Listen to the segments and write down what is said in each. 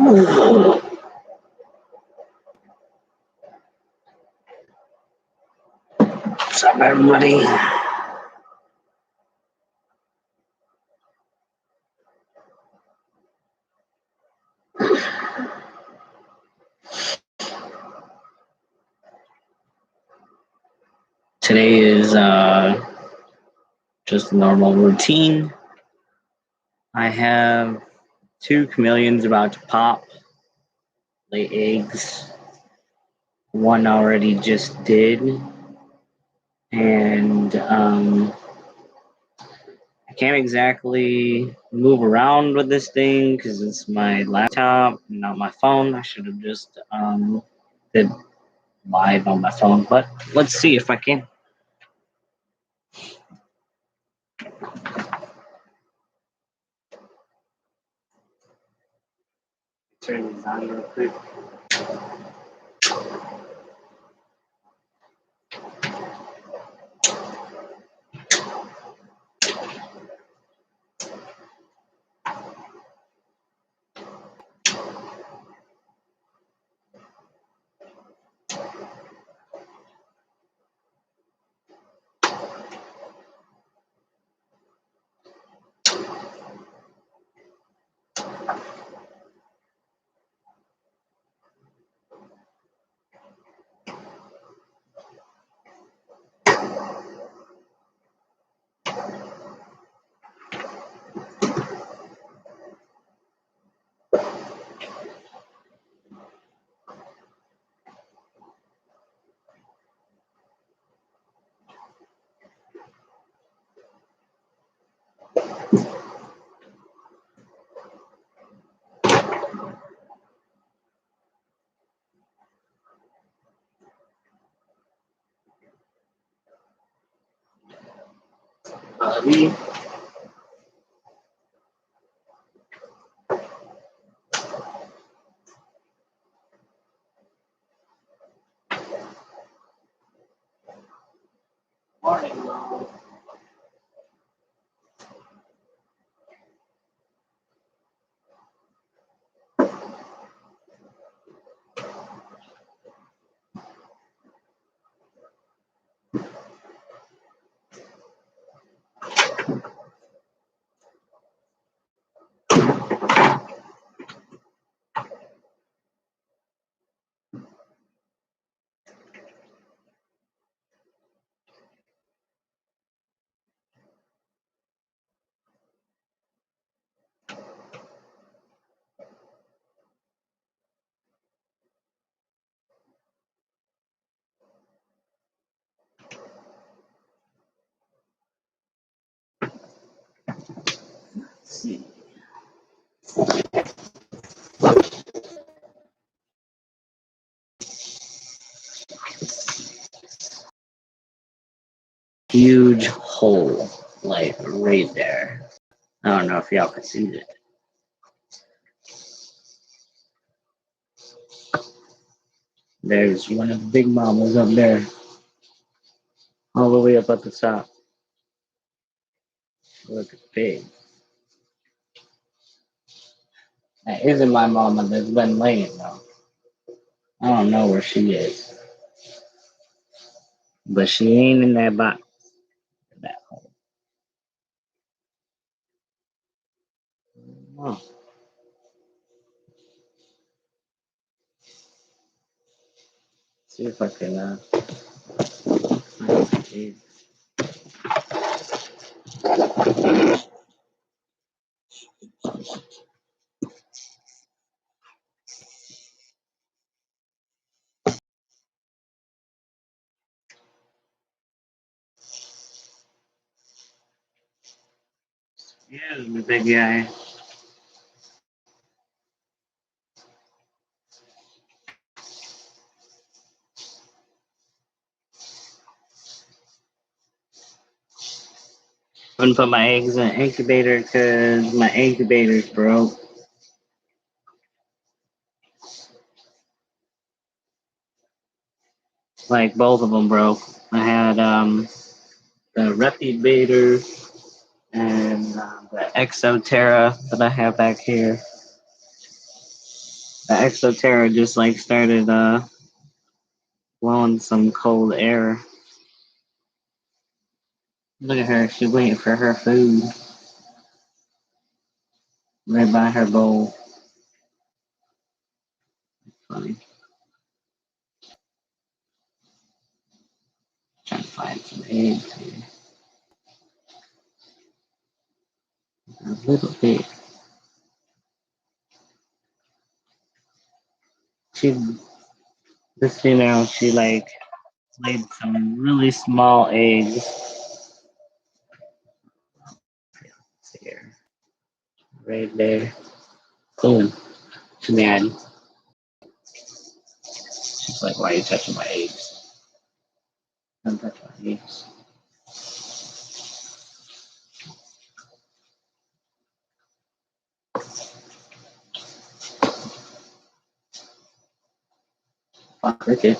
What's up, everybody? Today is just a normal routine. I have 2 chameleons about to pop, lay eggs. One already just did, and I can't exactly move around with this thing because it's my laptop, not my phone. I should have just did live on my phone, but let's see if I can. Turn this on real quick. Morning. Let's see. Huge hole, like right there. I don't know if y'all can see it. There's one of the big mamas up there, all the way up at the top. Look big. That isn't my mama that's been laying though. I don't know where she is, but she ain't in that box. That hole. Oh. See if I can yeah, the big guy. I couldn't put my eggs in an incubator because my incubator's broke. Like both of them broke. I had the Repubator and the Exoterra that I have back here. The Exoterra just like started blowing some cold air. Look at her, she's waiting for her food right by her bowl. Funny. Trying to find some eggs here. A little bit. She this female, she like laid some really small eggs here. Right there. Boom. She's mad. She's like, why are you touching my eggs? Don't touch my eggs. Oh, cricket.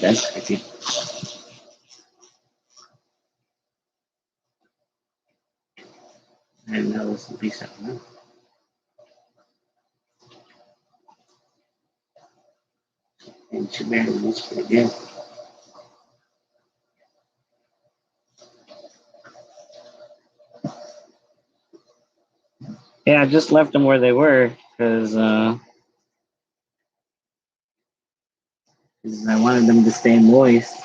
That's cricket. I didn't know this would be something else. And she barely looks pretty good. Yeah, I just left them where they were because I wanted them to stay moist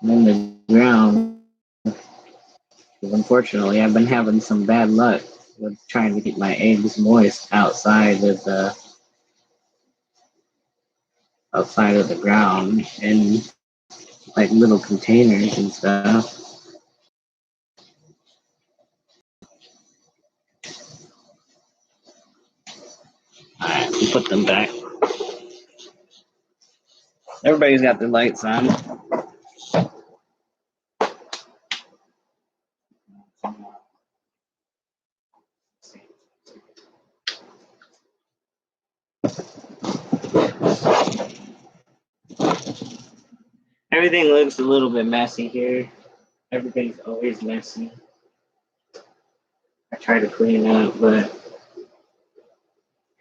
on the ground. Because unfortunately, I've been having some bad luck with trying to keep my eggs moist outside of the ground in like little containers and stuff. Alright, we put them back. Everybody's got their lights on. Everything looks a little bit messy here. Everything's always messy. I try to clean up, but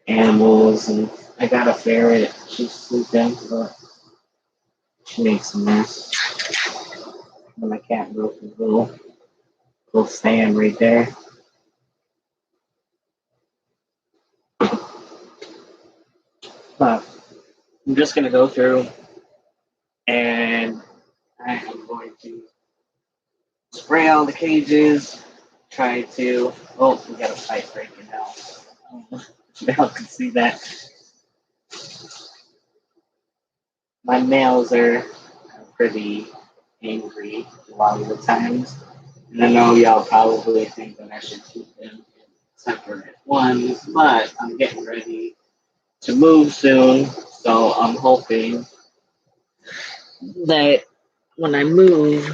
animals and I got a ferret. She's sleeping, but she makes a mess. And my cat broke his little stand right there. But I'm just gonna go through and I am going to spray all the cages. Try to. Oh, we got a pipe breaking out. Y'all can see that. My nails are pretty angry a lot of the times. And I know y'all probably think that I should keep them in separate ones, but I'm getting ready to move soon, so I'm hoping that when I move,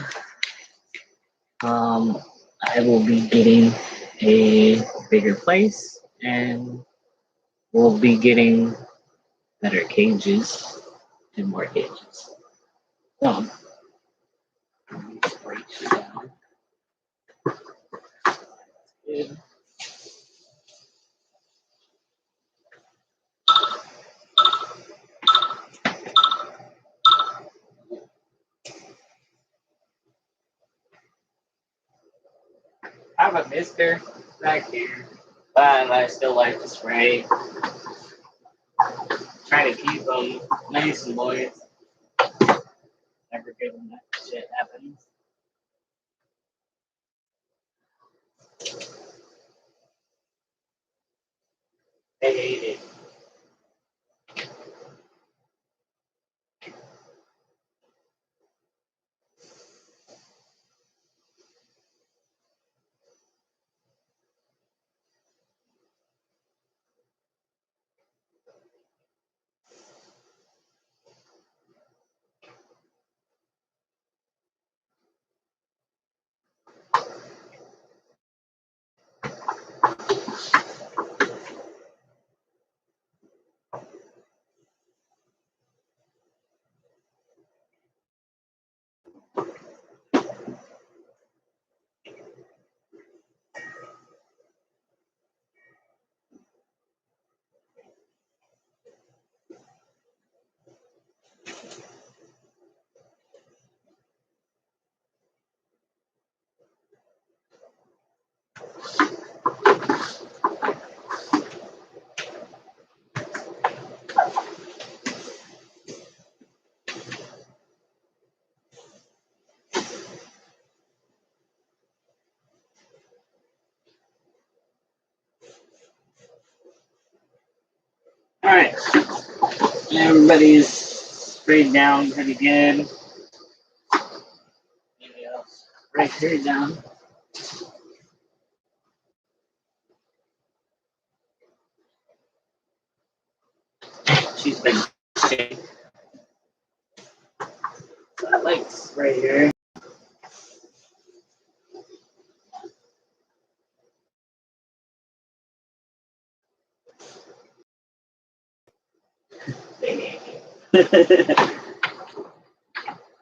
I will be getting a bigger place and we'll be getting better cages and more cages. So, break it down. Good. I have a mister back here, but I still like to spray. Try to keep them nice and moist. Never good when that shit happens. They hate it. Alright, everybody's sprayed down pretty good. Maybe I'll spray her down. She's been sick. So I like to spray her.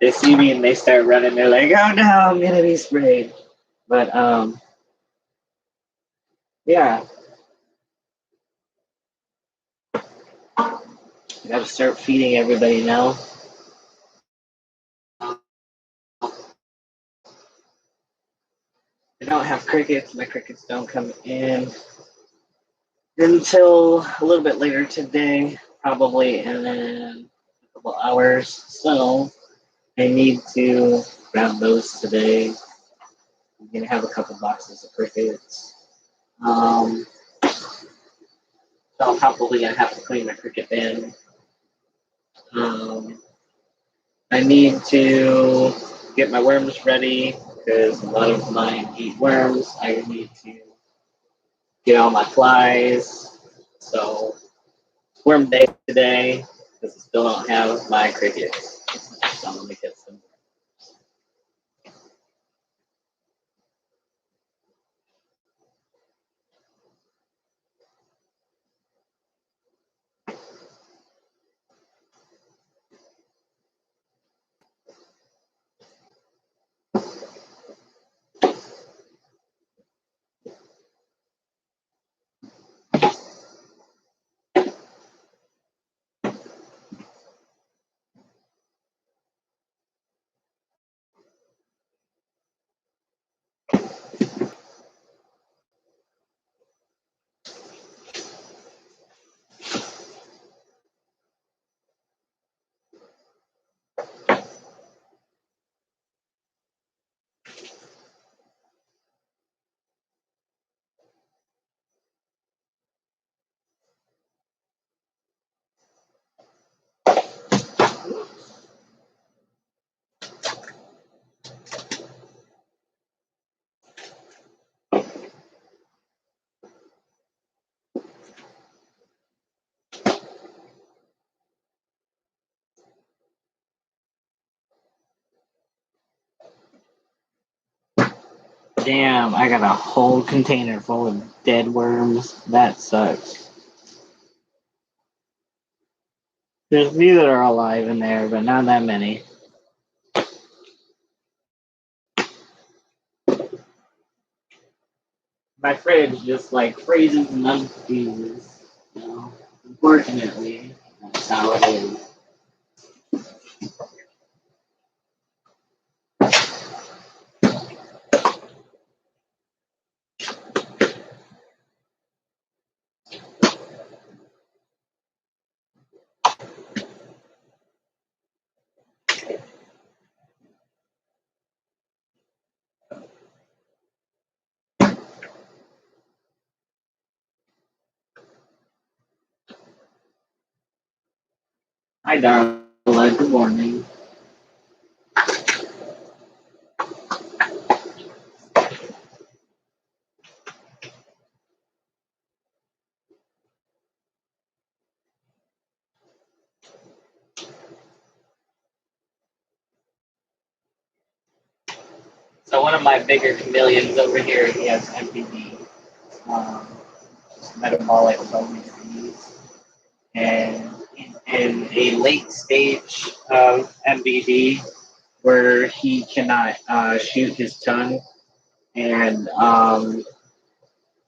They see me and they start running. They're like, "Oh no, I'm gonna be sprayed." But yeah, I gotta start feeding everybody now. I don't have crickets. My crickets don't come in until a little bit later today, probably in a couple hours. So I need to grab those today. I'm gonna have a couple boxes of crickets. So I'm probably gonna have to clean my cricket bin. I need to get my worms ready because a lot of mine eat worms. I need to get all my flies. So worm day today because I still don't have my crickets. So I'm gonna get some. Damn, I got a whole container full of dead worms. That sucks. There's a few that are alive in there, but not that many. My fridge just like freezes and unfreezes. You know, unfortunately, that's how it is. Hi, Darla. Good morning. So one of my bigger chameleons over here, he has MPD, um, metabolic bone disease, and he's in a late stage of MBD where he cannot shoot his tongue, and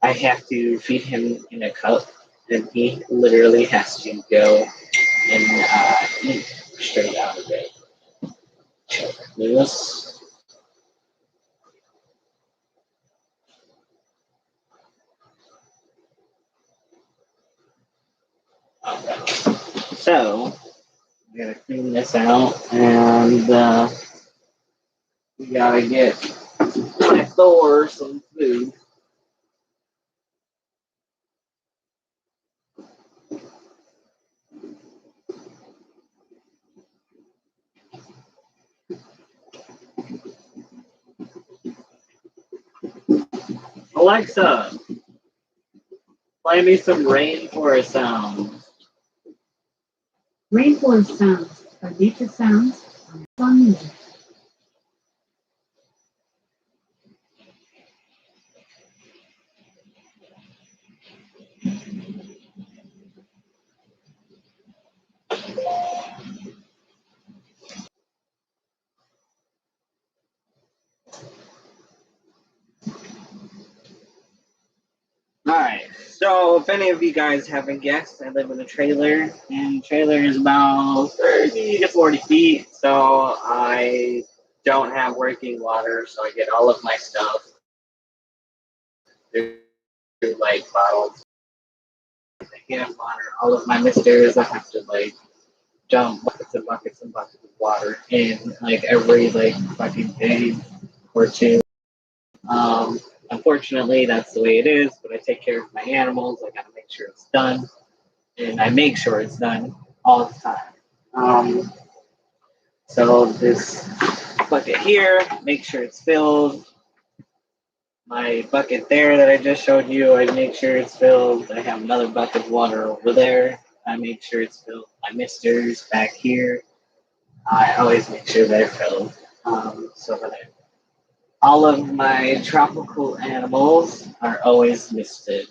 I have to feed him in a cup, and he literally has to go and eat straight out of it. Lewis. So, I'm gonna clean this out, and we gotta get my Thor some food. Alexa, play me some rainforest sounds. Rainforest sounds are nature sounds on music. Alright, so if any of you guys haven't guessed, I live in a trailer, and the trailer is about 30 to 40 feet, so I don't have working water, so I get all of my stuff through like bottles. I can't water all of my misters. I have to like dump buckets and buckets and buckets of water in like every like fucking day or two. Unfortunately, that's the way it is, but I take care of my animals. I gotta make sure it's done, and I make sure it's done all the time. So this bucket here, make sure it's filled. My bucket there that I just showed you, I make sure it's filled. I have another bucket of water over there. I make sure it's filled. My misters back here, I always make sure they're filled. So that all of my tropical animals are always misted.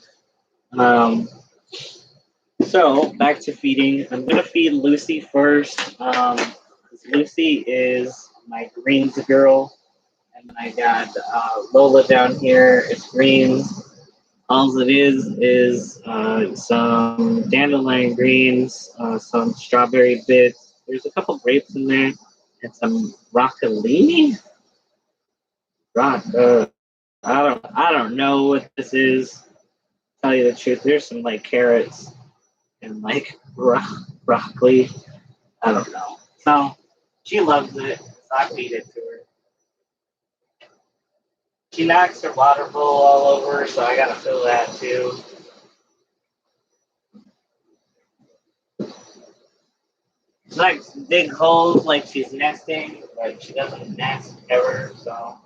So back to feeding. I'm gonna feed Lucy first. Lucy is my greens girl, and I got Lola down here. It's greens. All it is some dandelion greens, some strawberry bits. There's a couple grapes in there, and some broccolini. I don't know what this is. Tell you the truth, there's some like carrots and like broccoli. I don't know. So she loves it, so I feed it to her. She knocks her water bowl all over, so I gotta fill that too. She likes to dig holes like she's nesting, but she doesn't nest ever, so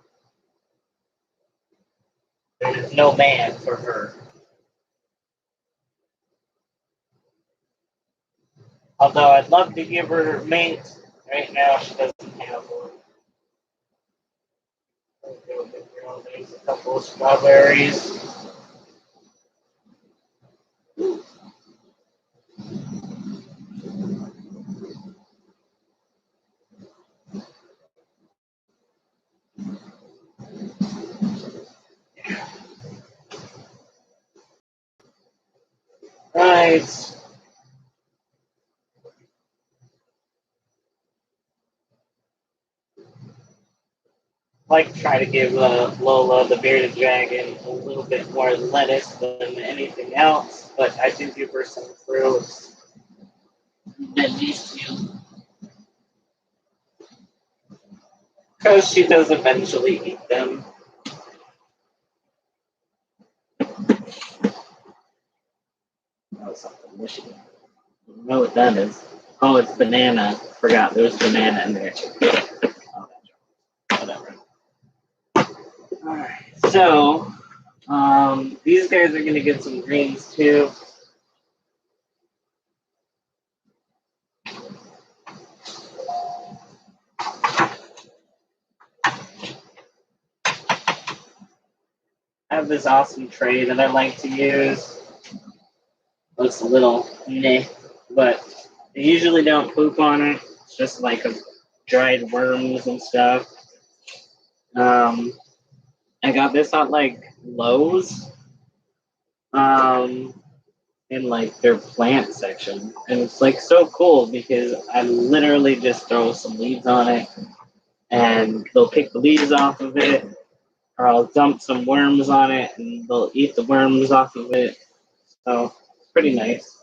there's no man for her. Although I'd love to give her mate, right now she doesn't have one. There's a couple of strawberries. Right. Like to try to give Lola the bearded dragon a little bit more lettuce than anything else, but I do give her some fruits than these two because she does eventually eat them. Oh, something Michigan. I don't know what that is. Oh, it's banana. Forgot there's banana in there too. Oh, whatever. Alright, so these guys are gonna get some greens too. I have this awesome tray that I like to use. Looks a little meh, but they usually don't poop on it. It's just like a dried worms and stuff. I got this at like Lowe's, in like their plant section, and it's like so cool because I literally just throw some leaves on it, and they'll pick the leaves off of it, or I'll dump some worms on it, and they'll eat the worms off of it. So it's pretty nice.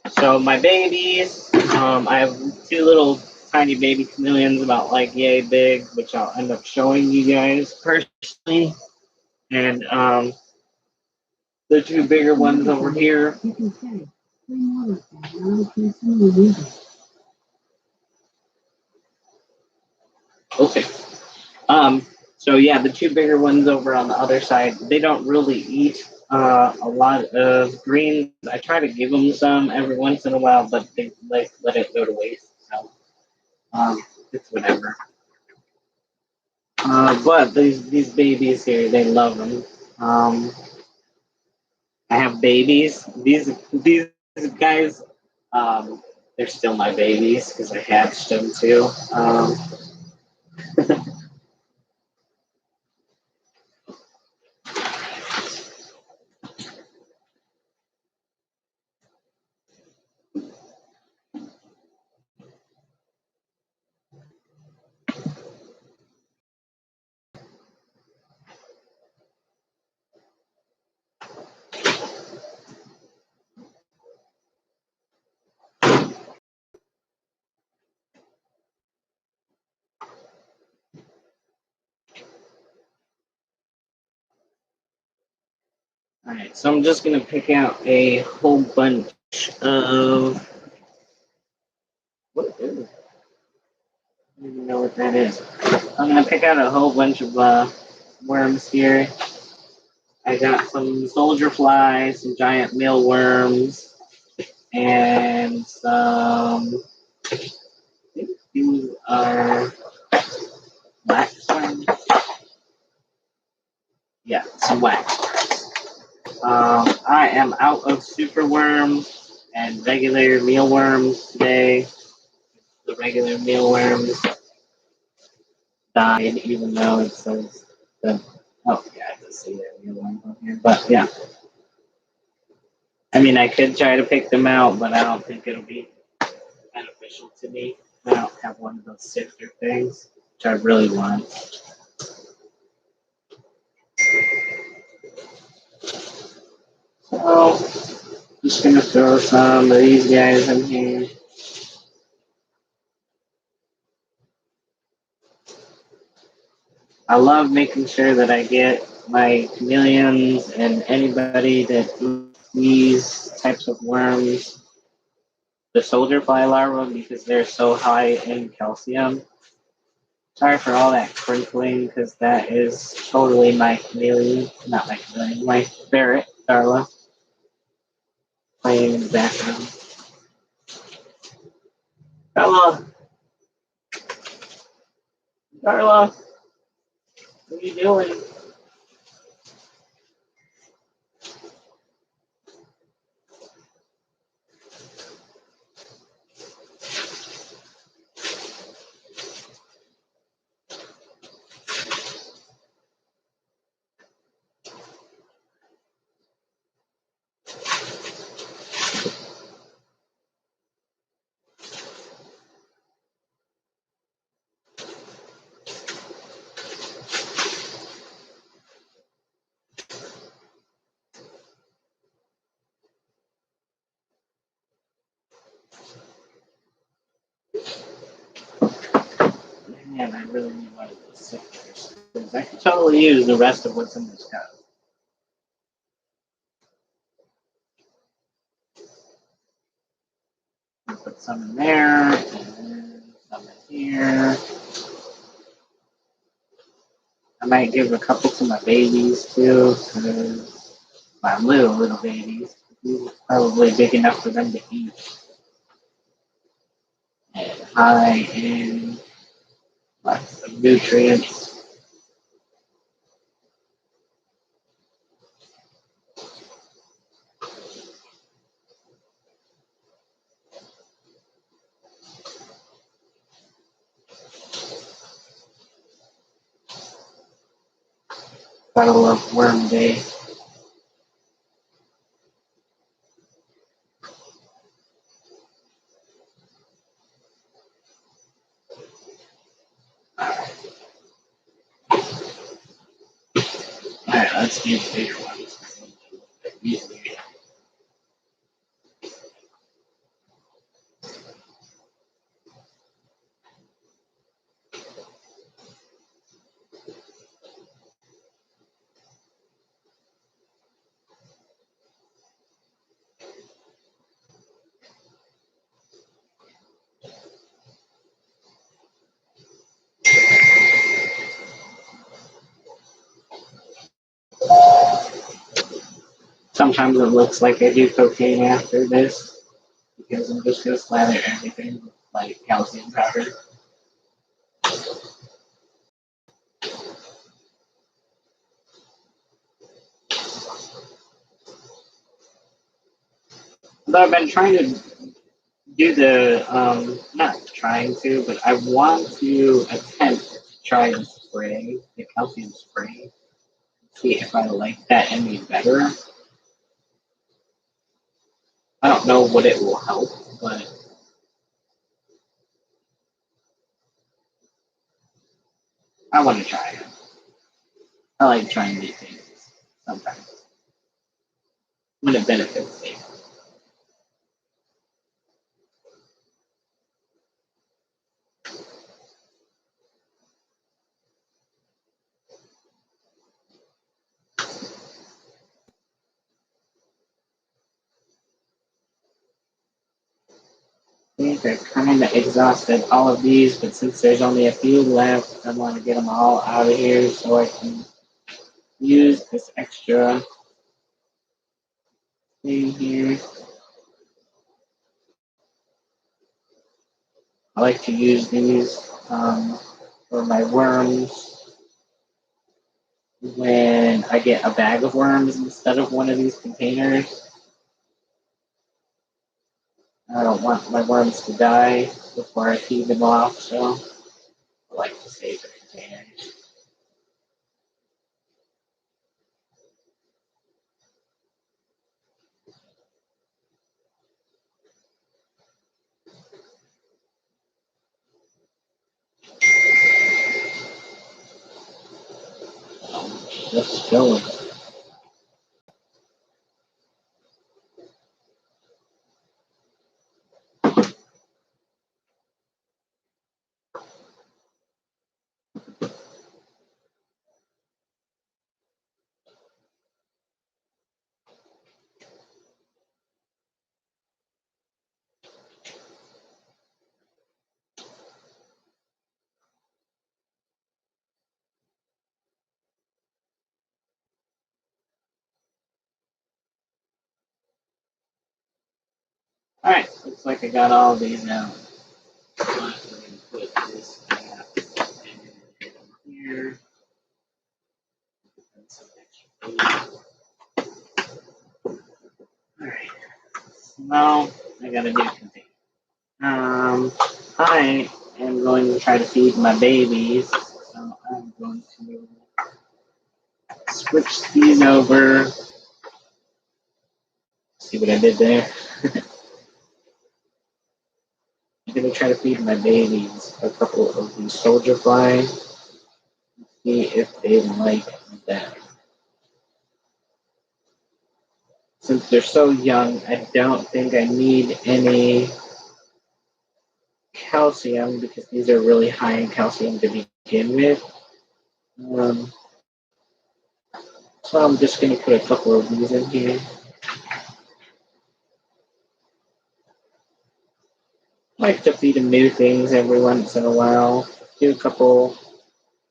So my babies, I have two little tiny baby chameleons about like yay big, which I'll end up showing you guys personally And the two bigger ones over here. You can say, bring water and now can see you leave it. Okay. So yeah, the two bigger ones over on the other side, they don't really eat a lot of greens. I try to give them some every once in a while, but they like let it go to waste. So it's whatever. But these babies here, they love them. I have babies. These guys, they're still my babies because I hatched them too. All right, so I'm just gonna pick out a whole bunch of what is it? I don't even know what that is. I'm gonna pick out a whole bunch of worms here. I got some soldier flies, some giant mealworms, and some. I think these are wax worms. Yeah, some wax worms. I am out of super worms and regular mealworms today. The regular mealworms died, even though it says that. Oh yeah, I can see that mealworm on here. But yeah, I mean, I could try to pick them out, but I don't think it'll be beneficial to me. I don't have one of those sifter things, which I really want. So, just gonna throw some of these guys in here. I love making sure that I get my chameleons and anybody that eats these types of worms, the soldier fly larvae, because they're so high in calcium. Sorry for all that crinkling, because that is totally my chameleon, not my chameleon, my ferret, Darla, playing in the background. Darla, Darla, what are you doing? Man, I really need one of those sifters, because I could totally use the rest of what's in this cup. I'll put some in there, and some in here. I might give a couple to my babies too, because my little babies. These are probably big enough for them to eat. And high in lots of nutrients. Gotta love worm day. Alright, let's do the bigger ones. Easier. sometimes it looks like I do cocaine after this because I'm just gonna slather everything with like calcium powder. But I've been trying to do the not trying to, but I want to attempt to try the spray, the calcium spray, see if I like that any better. I don't know what it will help, but I want to try it. I like trying new things sometimes when it benefits me. I think I kind of exhausted all of these, but since there's only a few left, I want to get them all out of here so I can use this extra thing here. I like to use these for my worms when I get a bag of worms instead of one of these containers. I don't want my worms to die before I feed them off, so I like to save the containers. Let's go. Alright, looks like I got all these out. I'm going to put this back in here. And some extra food. Alright, so now I got a new container. I am going to try to feed my babies, so I'm going to switch these over. See what I did there? I'm going to try to feed my babies a couple of these soldier flies, see if they like that. Since they're so young, I don't think I need any calcium because these are really high in calcium to begin with. So I'm just going to put a couple of these in here. I like to feed them new things every once in a while. Do a couple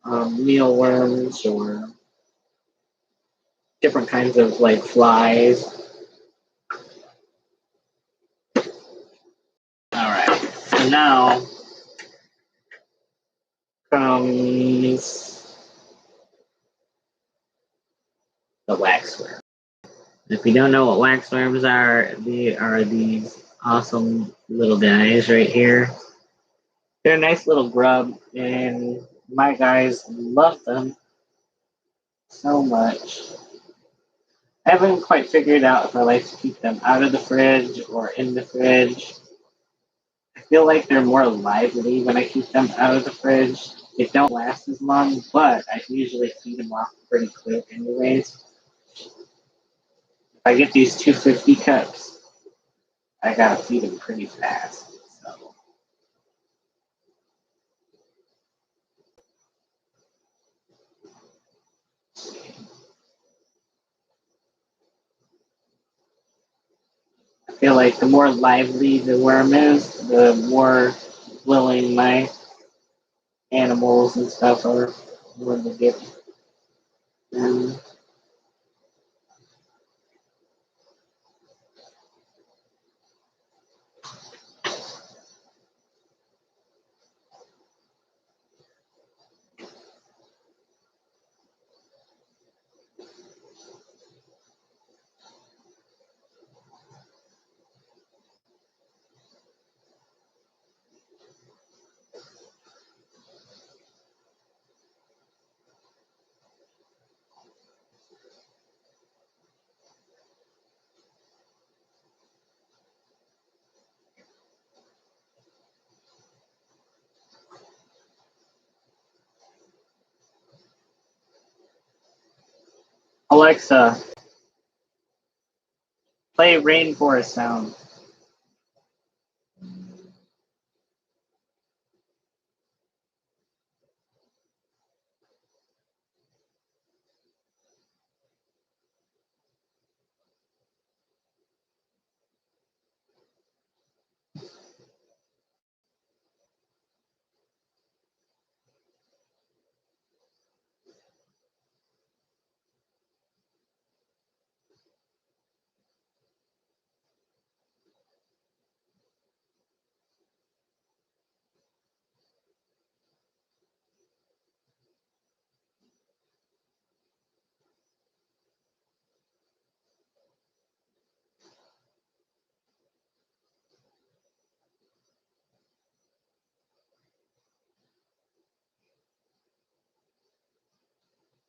mealworms or different kinds of like flies. All right. So now comes the waxworm. If you don't know what waxworms are, they are these awesome little guys right here. They're a nice little grub, and my guys love them so much. I haven't quite figured out if I like to keep them out of the fridge or in the fridge. I feel like they're more lively when I keep them out of the fridge. They don't last as long, but I usually feed them off pretty quick anyways. If I get these 250 cups, I gotta feed them pretty fast. So I feel like the more lively the worm is, the more willing my animals and stuff are willing to get. Um, Alexa, play rainforest sound.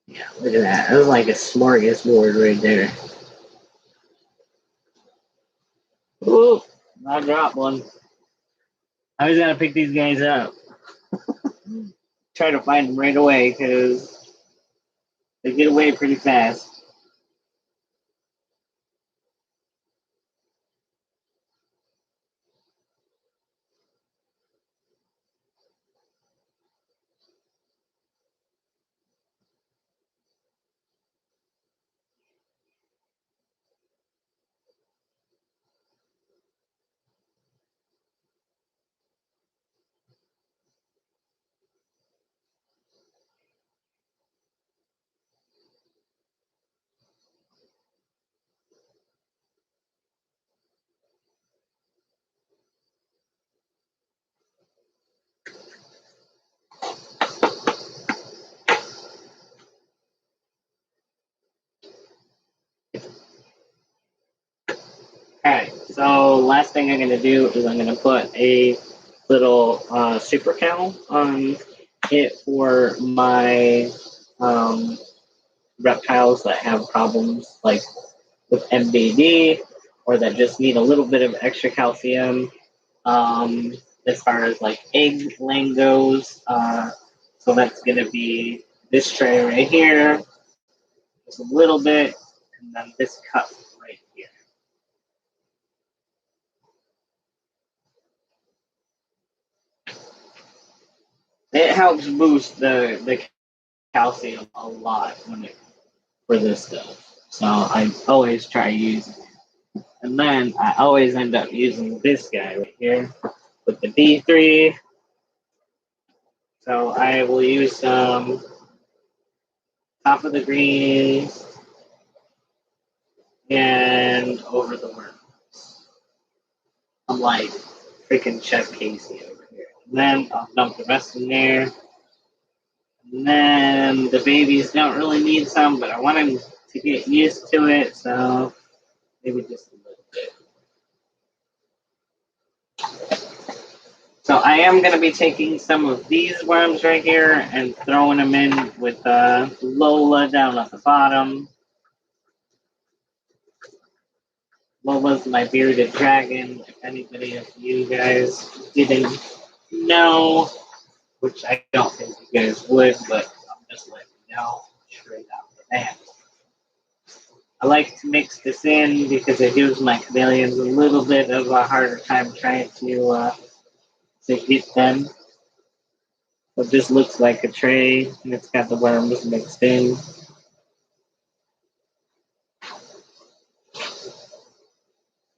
Yeah, look at that. That was like a smorgasbord right there. Ooh, I dropped one. I was gonna pick these guys up. Try to find them right away because they get away pretty fast. Alright, so last thing I'm gonna do is I'm gonna put a little super cow on it for my reptiles that have problems like with MBD or that just need a little bit of extra calcium. Um, as far as like egg laying goes, so that's gonna be this tray right here, just a little bit, and then this cup right here. It helps boost the calcium a lot for this stuff. So I always try using it. And then I always end up using this guy right here with the D3. So I will use some top of the greens and over the worms. I'm like freaking Chef Casey over here. And then I'll dump the rest in there. And then the babies don't really need some, but I want them to get used to it, so maybe just a little bit. So I am going to be taking some of these worms right here and throwing them in with Lola down at the bottom. Lola's my bearded dragon. If anybody of you guys didn't know, which I don't think you guys would, but I'm just letting you know straight out the bat. I like to mix this in because it gives my chameleons a little bit of a harder time trying to get them. But this looks like a tray, and it's got the worms mixed in.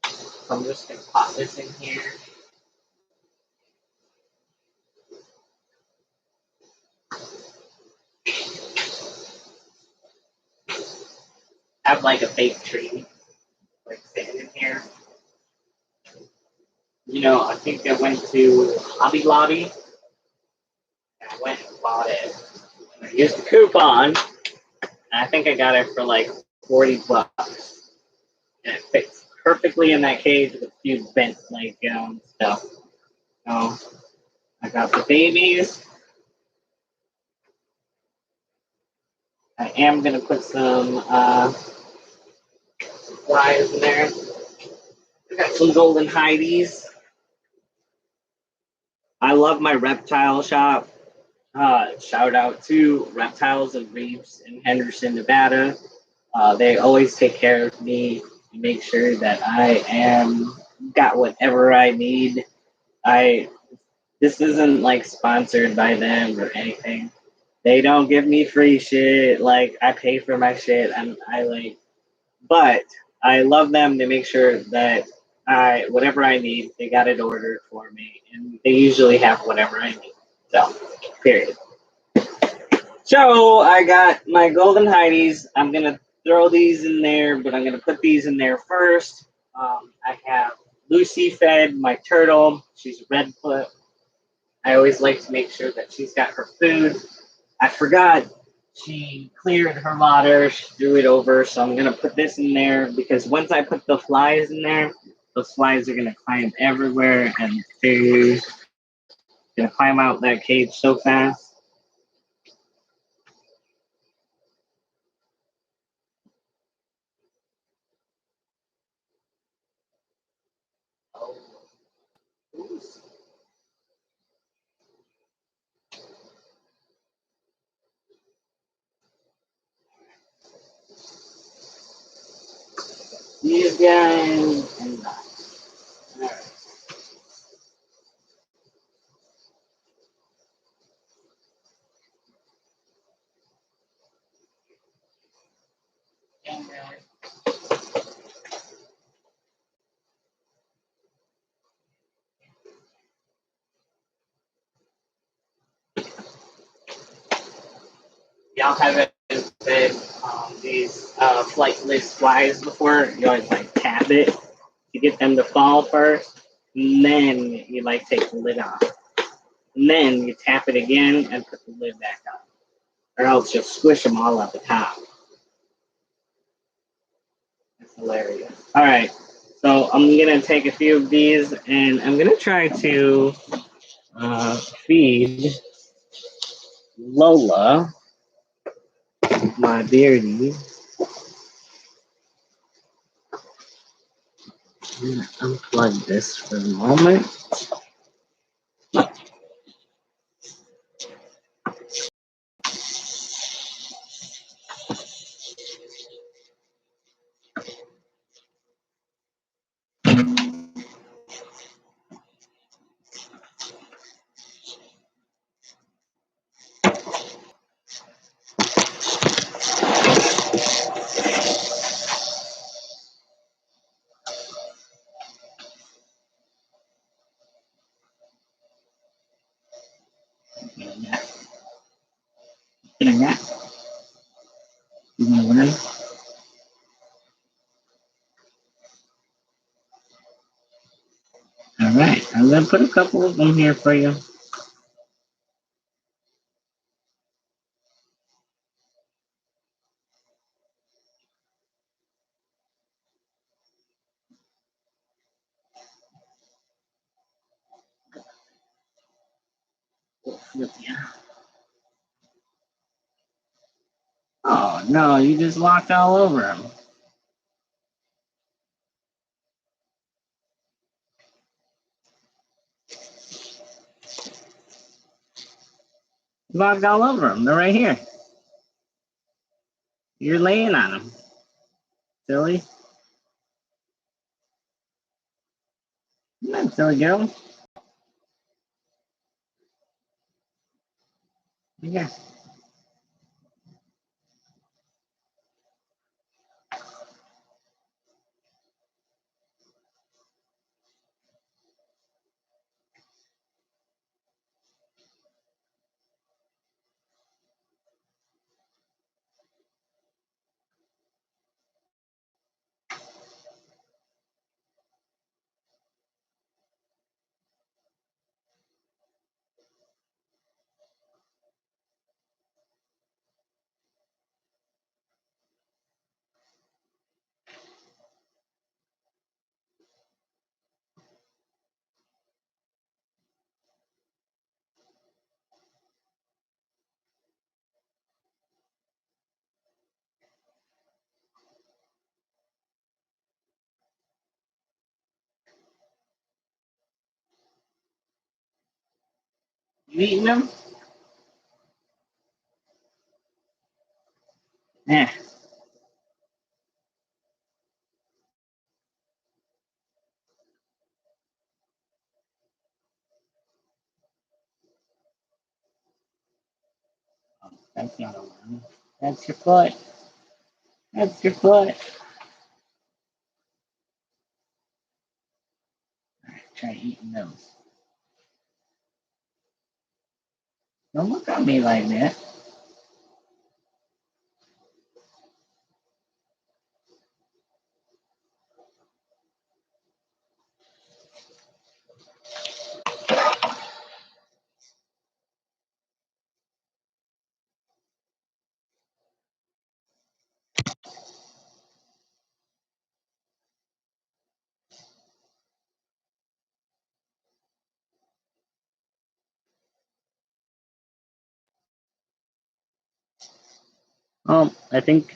So I'm just going to pop this in here. Have like a fake tree, like sitting in here. You know, I think I went to Hobby Lobby, and I went and bought it. And I used the coupon, and I think I got it for like $40. And it fits perfectly in that cage with a few bent like stuff. So I got the babies. I am gonna put some flies in there. I got some golden Heidies. I love my reptile shop. Shout out to Reptiles and Reefs in Henderson, Nevada. They always take care of me, make sure that I am got whatever I need. I This isn't like sponsored by them or anything. They don't give me free shit. Like I pay for my shit. I like, but I love them. They make sure that I whatever I need, they got it ordered for me, and they usually have whatever I need. So, period. So I got my golden Heidi's. I'm gonna throw these in there, but I'm gonna put these in there first. I have Lucy fed my turtle. She's red foot. I always like to make sure that she's got her food. I forgot she cleared her water. She threw it over, so I'm gonna put this in there because once I put the flies in there, those flies are gonna climb everywhere and they're gonna climb out that cage so fast. These guys and that. All right. Y'all haven't fed these flightless flies before. You always like tap it to get them to fall first, and then you like take the lid off, and then you tap it again and put the lid back on, or else you'll squish them all at the top. That's hilarious. All right, so I'm gonna take a few of these, and I'm gonna try to feed Lola, my beardy. I'm gonna unplug this for a moment. Getting that. All right, I'm gonna put a couple of them here for you. Oh no, you just walked all over them. You walked all over them. They're right here. You're laying on them, silly. Come on, silly girl. Yeah. You eating them? Yeah. That's not a worm. That's your foot. That's your foot. Alright, try eating those. Don't look at me like that. I think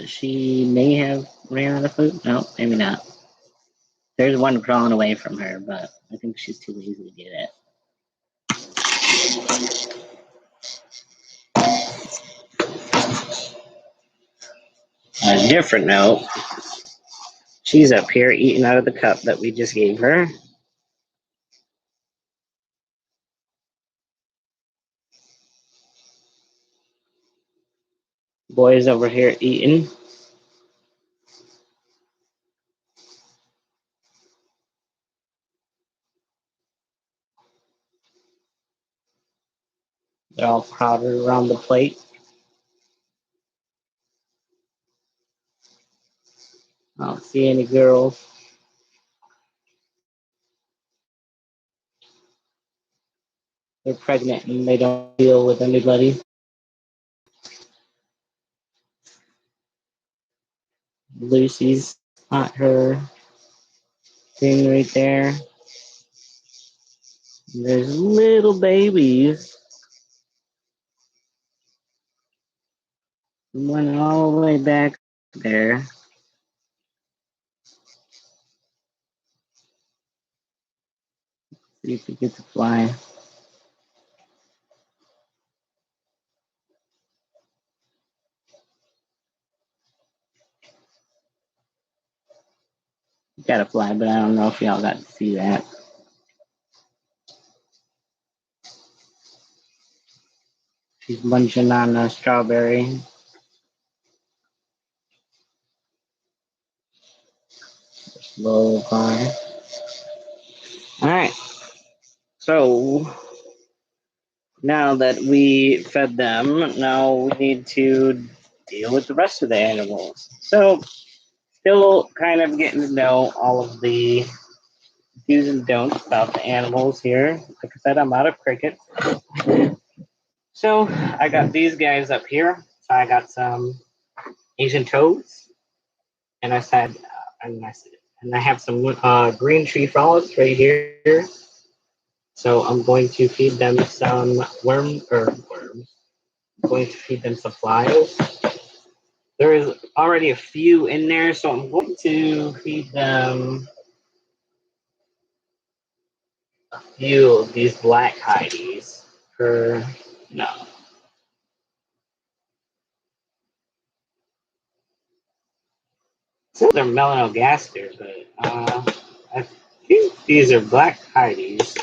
she may have ran out of food. No, maybe not. There's one crawling away from her, but I think she's too lazy to get it. On a different note, she's up here eating out of the cup that we just gave her. Boy's over here eating. They're all crowded around the plate. I don't see any girls. They're pregnant and they don't deal with anybody. Lucy's got her thing right there. And there's little babies running all the way back there. See if we get to fly. Gotta fly, but I don't know if y'all got to see that. She's munching on a strawberry. Slow fly. Alright. So now that we fed them, now we need to deal with the rest of the animals. So still kind of getting to know all of the do's and don'ts about the animals here. Like I said, I'm out of cricket. So I got these guys up here. So I got some Asian toads, and I have some green tree frogs right here. So I'm going to feed them some worms. I'm going to feed them some flies. There is already a few in there, so I'm going to feed them a few of these black hideys for no. So they're melanogaster, but I think these are black hideys.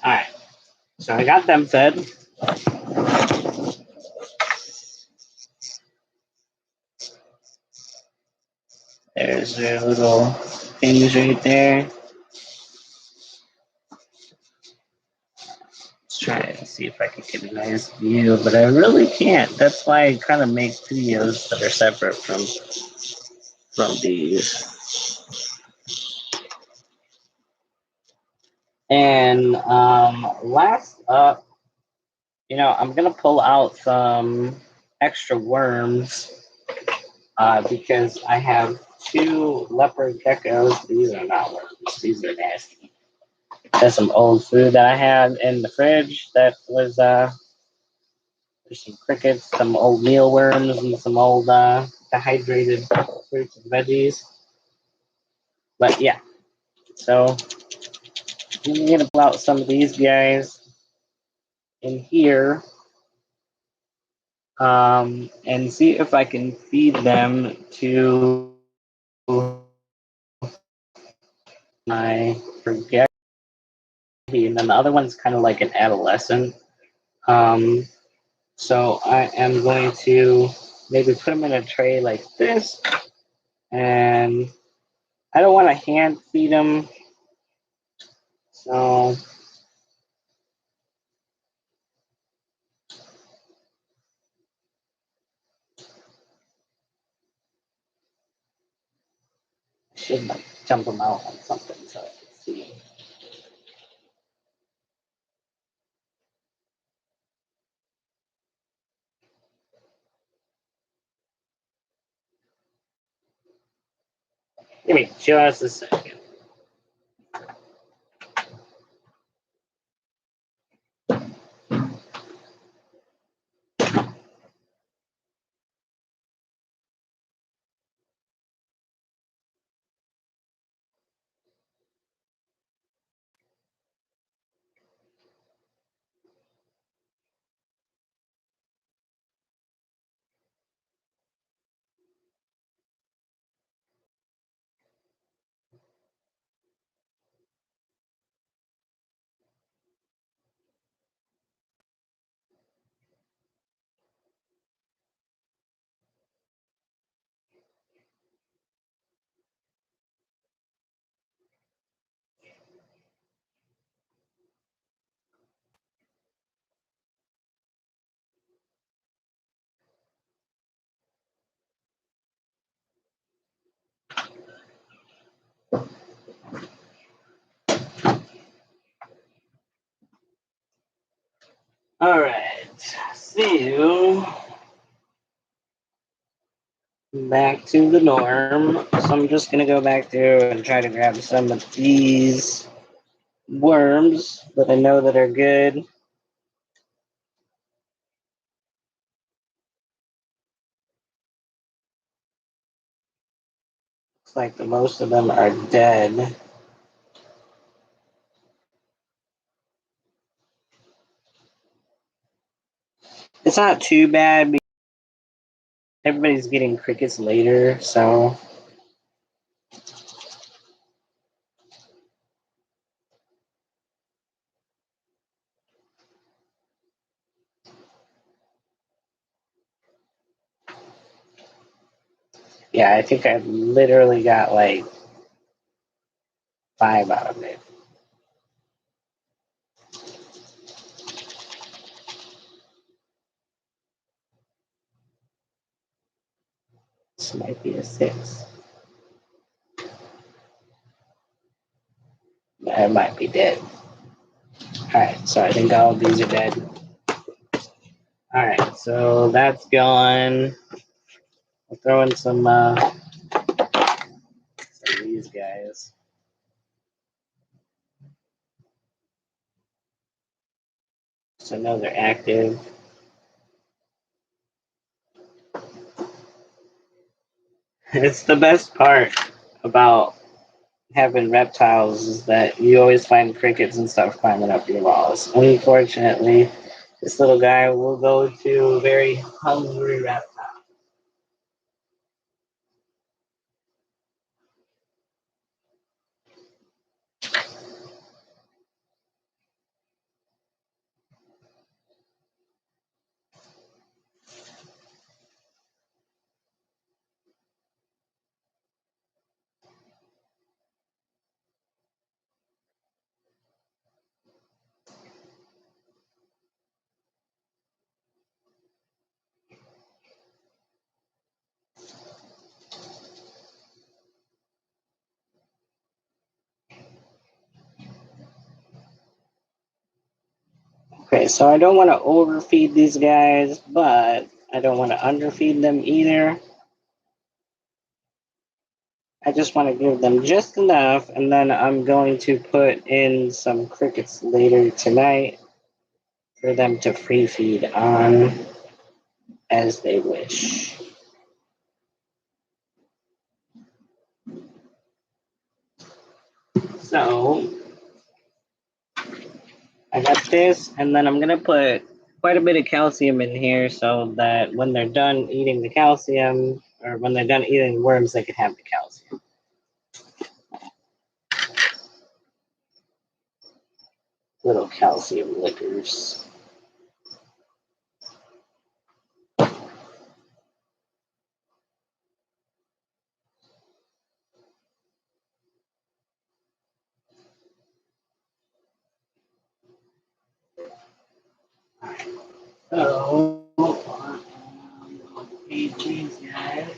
Alright, so I got them fed. There's their little things right there. Let's try and see if I can get a nice view, but I really can't. That's why I kind of make videos that are separate from these. And last up, I'm gonna pull out some extra worms because I have two leopard geckos. These are not worms. These are nasty. There's some old food that I had in the fridge that was there's some crickets, some old mealworms, and some old dehydrated fruits and veggies. But yeah, so I'm gonna pull out some of these guys in here, and see if I can feed them to my forget. And then the other one's kind of like an adolescent. Um, so I am going to maybe put them in a tray like this, and I don't want to hand feed them, so I should like jump them out on something so I can see. Give me just a second. All right, so back to the norm. So I'm just gonna go back through and try to grab some of these worms that I know that are good. Looks like the most of them are dead. It's not too bad because everybody's getting crickets later, so yeah, I think I literally got like 5 out of it. This might be a 6. It might be dead. Alright, so I think all of these are dead. Alright, so that's gone. I'll throw in some of these guys. So I know they're active. It's the best part about having reptiles is that you always find crickets and stuff climbing up your walls. Unfortunately, this little guy will go to a very hungry reptile. Okay, so I don't want to overfeed these guys, but I don't want to underfeed them either. I just want to give them just enough, and then I'm going to put in some crickets later tonight for them to free feed on as they wish. So got this, and then I'm gonna put quite a bit of calcium in here so that when they're done eating the calcium, or when they're done eating worms, they can have the calcium. Little calcium lickers. So, feed these guys.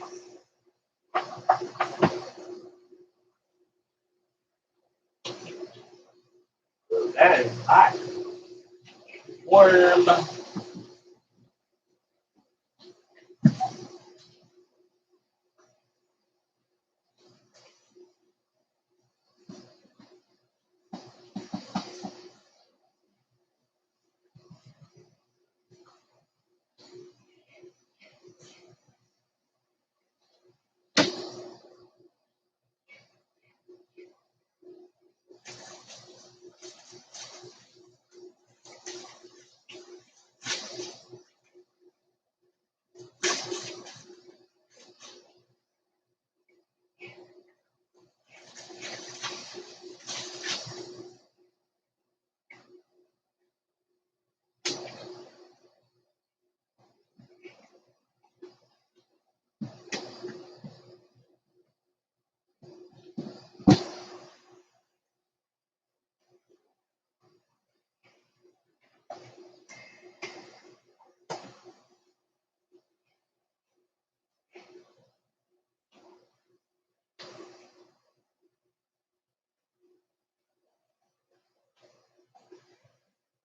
That is hot. Worm.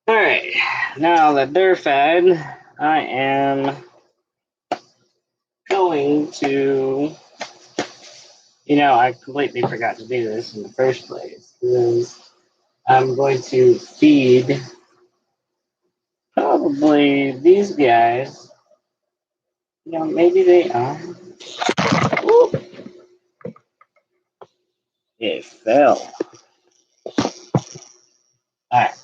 All right, now that they're fed, I am going to, I completely forgot to do this in the first place, is I'm going to feed probably these guys. Maybe they are. Whoop. It fell. Alright,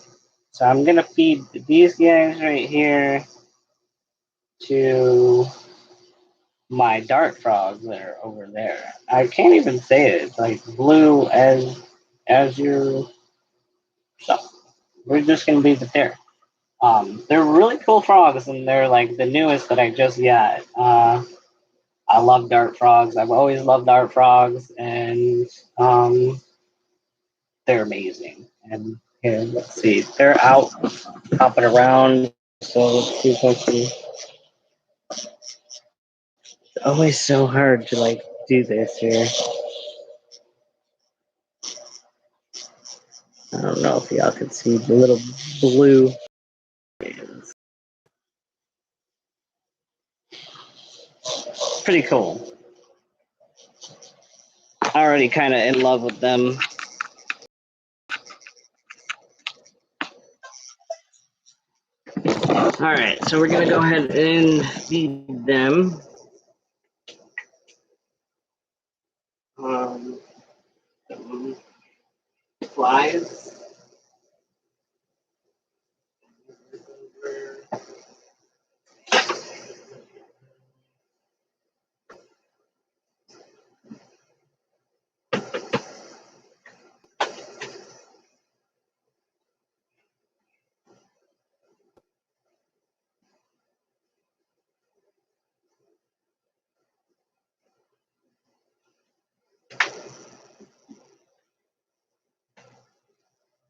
so I'm going to feed these guys right here to my dart frogs that are over there. I can't even say it. It's like blue as your stuff. We're just going to leave it there. They're really cool frogs, and they're like the newest that I just got. I love dart frogs. I've always loved dart frogs, and they're amazing. And here, let's see, they're out hopping around. So let's see if I can. It's always so hard to like do this here. I don't know if y'all can see the little blue. Pretty cool. Already kind of in love with them. All right, so we're gonna go ahead and feed them. Some flies.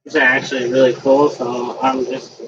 These are actually really cool, so I'm just.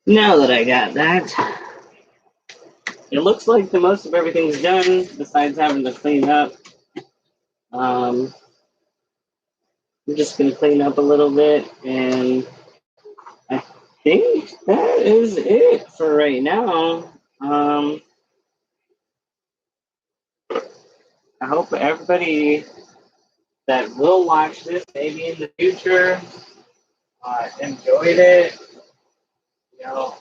Now that I got that, it looks like the most of everything's done besides having to clean up. I'm just going to clean up a little bit, and I think that is it for right now. I hope everybody that will watch this maybe in the future enjoyed it. You know,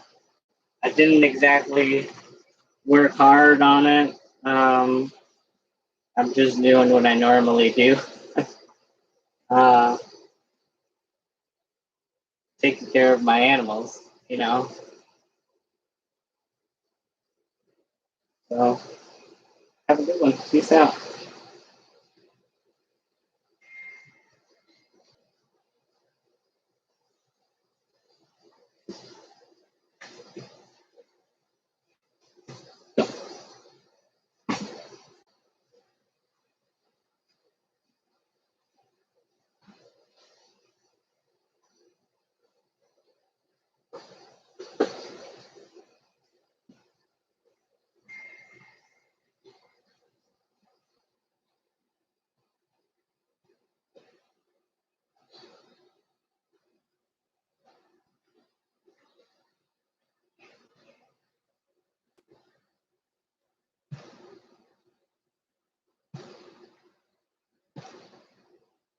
I didn't exactly work hard on it. I'm just doing what I normally do. uh, Taking care of my animals, you know. So have a good one. Peace out.